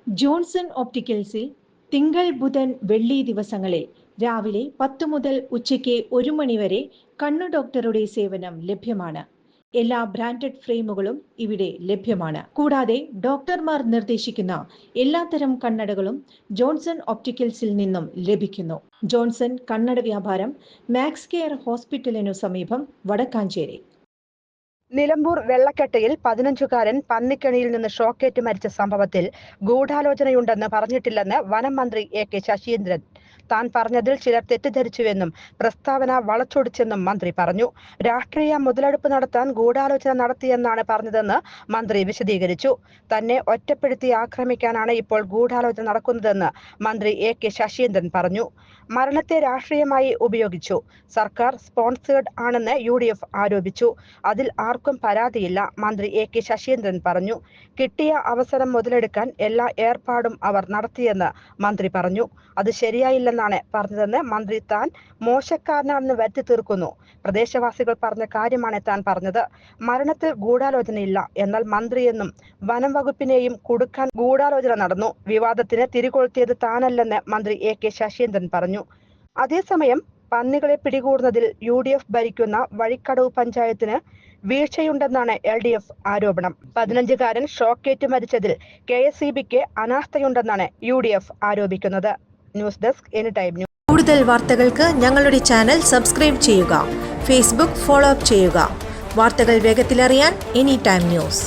Johnson ഒപ്റ്റിക്കൽസിൽ തിങ്കൾ ബുധൻ വെള്ളി ദിവസങ്ങളിൽ രാവിലെ 10 മുതൽ ഉച്ചയ്ക്ക് 1 മണി വരെ കണ്ണു ഡോക്ടറുടെ സേവനം ലഭ്യമാണ്. എല്ലാ ബ്രാൻഡഡ് ഫ്രെയിമുകളും ഇവിടെ ലഭ്യമാണ്. കൂടാതെ ഡോക്ടർമാർ നിർദ്ദേശിക്കുന്ന എല്ലാത്തരം കണ്ണടകളും ജോൺസൺ ഒപ്റ്റിക്കൽസിൽ നിന്നും ലഭിക്കുന്നു. ജോൺസൺ കണ്ണട വ്യാപാരം മാക്സ് കെയർ ഹോസ്പിറ്റലിനു സമീപം, വടക്കാഞ്ചേരി. നിലമ്പൂർ വെള്ളക്കെട്ടയിൽ 15-കാരൻ പന്നിക്കണിയിൽ നിന്ന് ഷോക്കേറ്റ് മരിച്ച സംഭവത്തിൽ ഗൂഢാലോചനയുണ്ടെന്ന് പറഞ്ഞിട്ടില്ലെന്ന് വനം മന്ത്രി എ.കെ. ശശീന്ദ്രൻ. താൻ പറഞ്ഞതിൽ ചിലർ തെറ്റിദ്ധരിച്ചുവെന്നും പ്രസ്താവന വളച്ചൊടിച്ചെന്നും മന്ത്രി പറഞ്ഞു. രാഷ്ട്രീയ മുതലെടുപ്പ് നടത്താൻ ഗൂഢാലോചന നടത്തിയെന്നാണ് പറഞ്ഞതെന്ന് മന്ത്രി വിശദീകരിച്ചു. തന്നെ ഒറ്റപ്പെടുത്തി ആക്രമിക്കാനാണ് ഇപ്പോൾ ഗൂഢാലോചന നടക്കുന്നതെന്ന് മന്ത്രി എ.കെ. ശശീന്ദ്രൻ പറഞ്ഞു. മരണത്തെ രാഷ്ട്രീയമായി ഉപയോഗിച്ചു. സർക്കാർ സ്പോൺസേഡ് ആണെന്ന് UDF ആരോപിച്ചു. അതിൽ ആർക്കും പരാതിയില്ല, മന്ത്രി എ.കെ. ശശീന്ദ്രൻ പറഞ്ഞു. കിട്ടിയ അവസരം മുതലെടുക്കാൻ എല്ലാ ഏർപ്പാടും അവർ നടത്തിയെന്ന് മന്ത്രി പറഞ്ഞു. അത് ശരിയായില്ലെന്നാണ് പറഞ്ഞതെന്ന് മന്ത്രി താൻ മോശക്കാരനാണെന്ന് വരുത്തി തീർക്കുന്നു. പ്രദേശവാസികൾ പറഞ്ഞ കാര്യമാണ് താൻ പറഞ്ഞത്. മരണത്തിൽ ഗൂഢാലോചനയില്ല. എന്നാൽ മന്ത്രിയെന്നും വനം വകുപ്പിനെയും കുടുക്കാൻ ഗൂഢാലോചന നടന്നു. വിവാദത്തിന് തിരികൊളുത്തിയത് താനല്ലെന്ന് മന്ത്രി എ.കെ. ശശീന്ദ്രൻ പറഞ്ഞു. അതേസമയം പന്നികളെ പിടികൂടുന്നതിൽ UDF ഭരിക്കുന്ന വഴിക്കടവ് പഞ്ചായത്തിന് വീഴ്ചയുണ്ടെന്നാണ് LDF ആരോപണം. 15-കാരൻ ഷോക്കേറ്റ് മരിച്ചതിൽ KSEBക്ക് അനാസ്ഥയുണ്ടെന്നാണ് UDF ആരോപിക്കുന്നത്. News desk anytime news. കൂടുതൽ വാർത്തകൾക്ക് ഞങ്ങളുടെ ചാനൽ സബ്സ്ക്രൈബ് ചെയ്യുക. ഫേസ്ബുക്ക് ഫോളോ അപ്പ് ചെയ്യുക. വാർത്തകൾ വേഗത്തിലറിയാൻ എനിടൈം ന്യൂസ്.